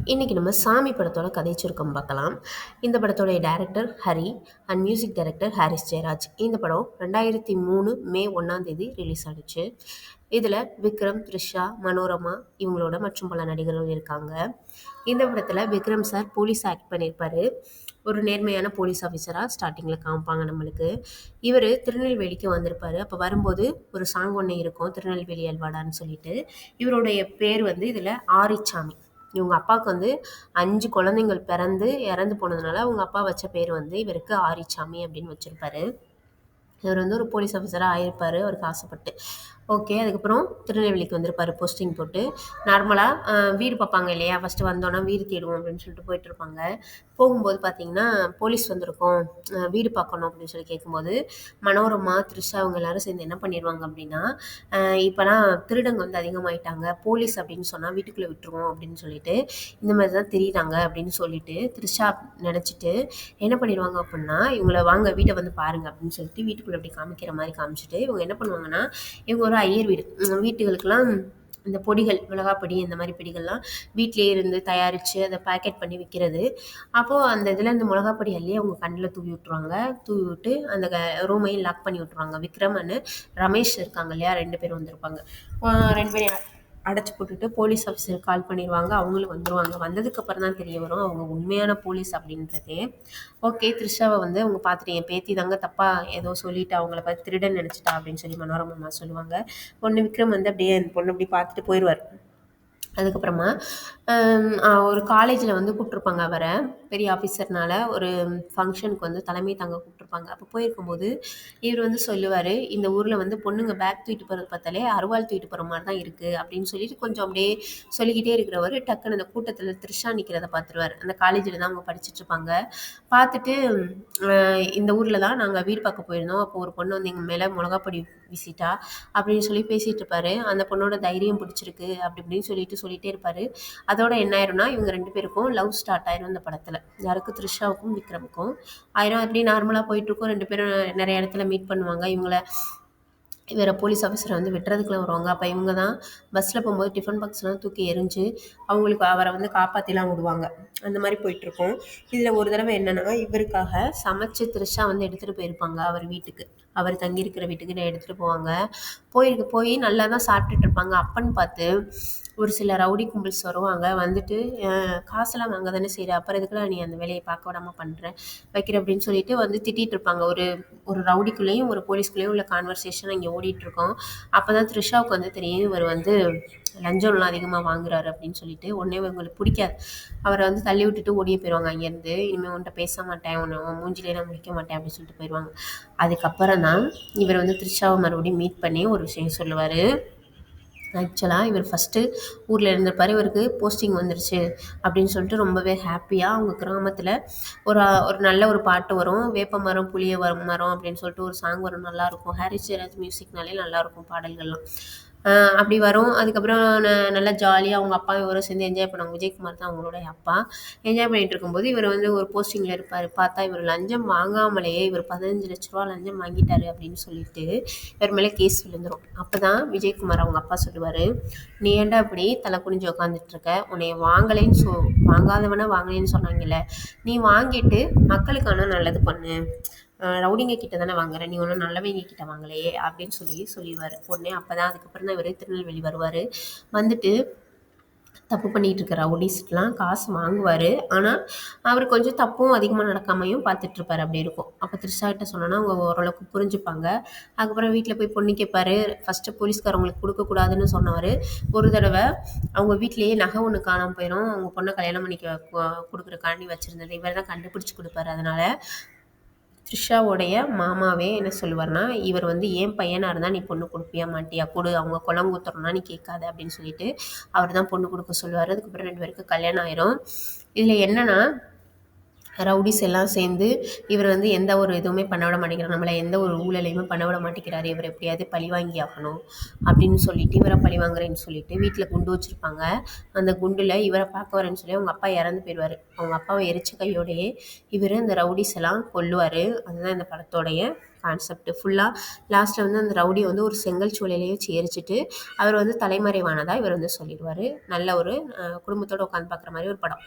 இன்றைக்கி நம்ம சாமி படத்தோட கதை சுருக்கம் பார்க்கலாம். இந்த படத்தோடைய director Hari and music director Harris Jayaraj. இந்த படம் 2003 மே 1 ரிலீஸ் ஆனிச்சு. இதில் விக்ரம், த்ரிஷா, மனோரமா இவங்களோட மற்றும் பல நடிகர்கள் இருக்காங்க. இந்த படத்தில் விக்ரம் சார் போலீஸ் ஆக்ட் பண்ணியிருப்பார். ஒரு நேர்மையான போலீஸ் ஆஃபீஸராக ஸ்டார்டிங்கில் காமிப்பாங்க நம்மளுக்கு. இவர் திருநெல்வேலிக்கு வந்திருப்பார். அப்போ வரும்போது ஒரு சாங் ஒன்று இருக்கும், திருநெல்வேலி அல்வாடான்னு சொல்லிட்டு. இவருடைய பேர் வந்து இதில் ஆரிச்சாமி. இவங்க அப்பாவுக்கு வந்து 5 குழந்தைங்கள் பிறந்து இறந்து போனதுனால அவங்க அப்பா வச்ச பேர் வந்து இவருக்கு ஆரிச்சாமி அப்படின்னு வச்சுருப்பாரு. இவர் வந்து ஒரு போலீஸ் ஆஃபீஸராக ஆயிருப்பார் அவருக்கு ஆசைப்பட்டு. ஓகே, அதுக்கப்புறம் திருநெல்வேலிக்கு வந்திருப்பார் போஸ்டிங் போட்டு. நார்மலாக வீடு பார்ப்பாங்க இல்லையா, ஃபஸ்ட்டு வந்தோன்னா வீடு தேடுவோம் அப்படின்னு சொல்லிட்டு போயிட்டுருப்பாங்க. போகும்போது பார்த்தீங்கன்னா போலீஸ் வந்திருக்கோம், வீடு பார்க்கணும் அப்படின்னு சொல்லி கேட்கும்போது மனோரமா, த்ரிஷா அவங்க எல்லாரும் சேர்ந்து என்ன பண்ணிடுவாங்க அப்படின்னா, இப்போலாம் திருடங்க வந்து அதிகமாயிட்டாங்க, போலீஸ் அப்படின்னு சொன்னால் வீட்டுக்குள்ளே விட்டுருவோம் அப்படின்னு சொல்லிட்டு இந்த மாதிரி தான் தெரியுறாங்க அப்படின்னு சொல்லிட்டு த்ரிஷா நினச்சிட்டு என்ன பண்ணிடுவாங்க அப்படின்னா, இவங்கள வாங்க வீட்டை வந்து பாருங்க அப்படின்னு சொல்லிட்டு வீட்டுக்குள்ளே அப்படி காமிக்கிற மாதிரி காமிச்சிட்டு இவங்க என்ன பண்ணுவாங்கன்னா, இவங்க ஒரு ஐயர் வீடு, வீட்டுகளுக்கெல்லாம் இந்த பொடிகள், மிளகா பொடி இந்த மாதிரி பொடிகள்லாம் வீட்டிலேயே இருந்து தயாரித்து அதை பேக்கெட் பண்ணி விற்கிறது. அப்போது அந்த இதில் இந்த மிளகா பொடி அள்ளி அவங்க கண்ணில் தூவி விட்டுருவாங்க. தூவி விட்டு அந்த ரூமையும் லாக் பண்ணி விட்டுருவாங்க. விக்ரம் அண்ட் ரமேஷ் இருக்காங்க இல்லையா, 2 பேரும் வந்திருப்பாங்க. 2 பேரும் அடைச்சி போட்டுட்டு போலீஸ் ஆஃபீஸருக்கு கால் பண்ணிடுவாங்க. அவங்களும் வந்துடுவாங்க. வந்ததுக்கப்புறம் தான் தெரிய வரும் அவங்க உண்மையான போலீஸ் அப்படின்றதே. ஓகே, த்ரிஷாவை வந்து அவங்க பார்த்துட்டு என் பேத்தி தாங்க தப்பாக ஏதோ சொல்லிட்டு அவங்கள பார்த்து திருடன் நினச்சிட்டா அப்படின்னு சொல்லி மனோரமா சொல்லுவாங்க. பொண்ணு விக்ரம் வந்து அப்படியே அந்த பொண்ணு அப்படி பார்த்துட்டு போயிடுவார். அதுக்கப்புறமா ஒரு காலேஜில் வந்து கூப்பிட்ருப்பாங்க அவரை, பெரிய ஆஃபீஸர்னால ஒரு ஃபங்க்ஷனுக்கு வந்து தலைமை தாங்க கூப்பிட்ருப்பாங்க. அப்போ போயிருக்கும்போது இவர் வந்து சொல்லுவார், இந்த ஊரில் வந்து பொண்ணுங்க பேக் தூக்கிட்டு போகிறது பார்த்தாலே அருவாள் தூக்கிட்டு போகிற மாதிரி தான் இருக்குது அப்படின்னு சொல்லிட்டு கொஞ்சம் அப்படியே சொல்லிக்கிட்டே இருக்கிறவர் டக்குன்னு அந்த கூட்டத்தில் த்ரிஷா நிற்கிறத பார்த்துருவார். அந்த காலேஜில் தான் அவங்க படிச்சுட்ருப்பாங்க. பார்த்துட்டு இந்த ஊரில் தான் நாங்கள் வீடு பார்க்க போயிருந்தோம், அப்போ ஒரு பொண்ணு வந்து எங்கள் மேலே மிளகாப்பொடி வீசிட்டா அப்படின்னு சொல்லி பேசிகிட்டு இருப்பார். அந்த பொண்ணோட தைரியம் பிடிச்சிருக்கு அப்படி இப்படின்னு சொல்லிட்டே இருப்பார். அதோட என்ன ஆயிரும்னா, இவங்க 2 பேருக்கும் லவ் ஸ்டார்ட் ஆயிரும் இந்த படத்தில். யாருக்கு? த்ரிஷாவுக்கும் விக்ரமுக்கும் ஆயிரம். அப்படி நார்மலாக போயிட்டுருக்கும். 2 பேரும் நிறைய இடத்துல மீட் பண்ணுவாங்க. வேறு போலீஸ் ஆஃபீஸரை வந்து வெட்டுறதுக்குலாம் வருவாங்க. அப்போ இவங்க தான் பஸ்ஸில் போகும்போது டிஃபன் பாக்ஸ்லாம் தூக்கி எறிஞ்சு அவங்களுக்கு அவரை வந்து காப்பாற்றிலாம் விடுவாங்க. அந்த மாதிரி போயிட்டுருக்கோம். இதில் ஒரு தடவை என்னென்னா, இவருக்காக சமைச்சு த்ரிஷா வந்து எடுத்துகிட்டு போயிருப்பாங்க அவர் வீட்டுக்கு. அவர் தங்கியிருக்கிற வீட்டுக்கு எடுத்துகிட்டு போவாங்க. போய் நல்லா தான் சாப்பிட்டுட்டு இருப்பாங்க. அப்பன்னு பார்த்து ஒரு சில ரவுடி கும்பல்ஸ் வருவாங்க. வந்துட்டு காசெல்லாம் வாங்க தானே செய்கிற, அப்புறம் எதுக்குலாம் நீ அந்த வேலையை பார்க்க விடாமல் வைக்கிற அப்படின்னு சொல்லிட்டு வந்து திட்டிகிட்டு இருப்பாங்க. ஒரு ரவுடிக்குள்ளேயும் ஒரு போலீஸ்குள்ளேயும் உள்ள கான்வர்சேஷன் இங்கே ஓடிட்டுருக்கோம். அப்போ தான் த்ரிஷாவுக்கு வந்து தெரியும், இவர் வந்து லஞ்சம்லாம் அதிகமாக வாங்குறாரு அப்படின்னு சொல்லிட்டு. உடனே இவங்களுக்கு பிடிக்காது. அவரை வந்து தள்ளி விட்டுட்டு ஓடியே போயிடுவாங்க அங்கேருந்து. இனிமேல் உன்ட்ட பேச மாட்டேன், உன்னை மூஞ்சிலே நான் முடிக்க மாட்டேன் அப்படின்னு சொல்லிட்டு போயிடுவாங்க. அதுக்கப்புறம் தான் இவர் வந்து த்ரிஷாவை மறுபடியும் மீட் பண்ணி ஒரு விஷயம் சொல்லுவார். ஆக்சுவலாக இவர் ஃபஸ்ட்டு ஊரில் இருந்திருப்பார், இவருக்கு போஸ்டிங் வந்துருச்சு அப்படின்னு சொல்லிட்டு ரொம்பவே ஹாப்பியாக அவங்க கிராமத்தில் ஒரு நல்ல ஒரு பாட்டு வரும், வேப்ப மரம் புளிய மரம் அப்படின்னு சொல்லிட்டு ஒரு சாங் வரும், நல்லாயிருக்கும். ஹாரிஸ் ஜெயராஜ் மியூசிக்னாலே நல்லாயிருக்கும் பாடல்கள்லாம். அப்படி வரும். அதுக்கப்புறம் நல்லா ஜாலியாக அவங்க அப்பா இவரும் சேர்ந்து என்ஜாய் பண்ணுவாங்க. விஜயகுமார் தான் அவங்களுடைய அப்பா. என்ஜாய் பண்ணிகிட்டு இருக்கும்போது இவர் வந்து ஒரு போஸ்டிங்கில் இருப்பார். பார்த்தா இவர் லஞ்சம் வாங்காமலேயே இவர் 15 லட்ச ரூபா லஞ்சம் வாங்கிட்டாரு அப்படின்னு சொல்லிட்டு இவர் மேலே கேஸ் விழுந்துடும். அப்போ தான் விஜயகுமார் அவங்க அப்பா சொல்லுவார், நீ ஏன்டா இப்படி தலை குனிஞ்சு உட்காந்துட்ருக்க, உன்னை வாங்காதவனை வாங்கினேன்னு சொன்னாங்கல்ல, நீ வாங்கிட்டு மக்களுக்கான நல்லது பண்ணு, ரவுடிங்க கிட்ட தானே வாங்குற, நீ ஒன்றும் நல்லவங்க கிட்ட வாங்கலையே அப்படின்னு சொல்லிடுவார் உடனே. அப்போ தான் அதுக்கப்புறம் தான் இவர் திருநெல்வேலி வருவார். வந்துட்டு தப்பு பண்ணிகிட்டு இருக்கிற ரவுடிஸ்ட்லாம் காசு வாங்குவார். ஆனால் அவர் கொஞ்சம் தப்பும் அதிகமாக நடக்காமையும் பார்த்துட்ருப்பார். அப்படி இருக்கும். அப்போ த்ரிஷாகிட்ட சொன்னோன்னா அவங்க ஓரளவுக்கு புரிஞ்சுப்பாங்க. அதுக்கப்புறம் வீட்டில் போய் பொண்ணு கேட்பார். ஃபஸ்ட்டு போலீஸ்காரவங்களுக்கு கொடுக்கக்கூடாதுன்னு சொன்னவர் ஒரு தடவை அவங்க வீட்டிலேயே நகை ஒன்று காணாமல் போயிடும். அவங்க பொண்ணை கல்யாணம் பண்ணிக்க கொடுக்குறக்காண்டி வச்சுருந்தது இவர் தான் கண்டுபிடிச்சி கொடுப்பாரு. அதனால் த்ரிஷாவுடைய மாமாவே என்ன சொல்லுவார்னா, இவர் வந்து என் பையனாக இருந்தால் நீ பொண்ணு கொடுப்பியா மாட்டியா, கொடு, அவங்க குலங்குத்துறோம்னா நீ கேட்காத அப்படின்னு சொல்லிட்டு அவர் தான் பொண்ணு கொடுக்க சொல்லுவார். அதுக்கப்புறம் 2 பேருக்கு கல்யாணம் ஆயிரும். இதில் என்னென்னா, ரவுடிஸ் எல்லாம் சேர்ந்து இவர் வந்து எந்த ஒரு இதுவுமே பண்ண விட மாட்டேங்கிறார், நம்மளை எந்த ஒரு ஊழலையுமே பண்ண விட மாட்டேங்கிறாரு, இவர் எப்படியாவது பழி வாங்கி ஆகணும் அப்படின்னு சொல்லிட்டு இவரை பழி வாங்குறேன்னு சொல்லிட்டு வீட்டில் குண்டு வச்சுருப்பாங்க. அந்த குண்டில் இவரை பார்க்க வரேன்னு சொல்லி அவங்க அப்பா இறந்து போயிடுவார். அவங்க அப்பாவை எரிச்ச கையோடையே இவர் இந்த ரவுடிஸ் எல்லாம் கொல்லுவார். அதுதான் இந்த படத்தோடைய கான்செப்ட் ஃபுல்லாக. லாஸ்ட்டில் வந்து அந்த ரவுடியை வந்து ஒரு செங்கல் சூளையிலேயே வச்சு எரிச்சிட்டு அவர் வந்து தலைமறைவானதாக இவர் வந்து சொல்லிடுவார். நல்ல ஒரு குடும்பத்தோடு உட்காந்து பார்க்குற மாதிரி ஒரு படம்.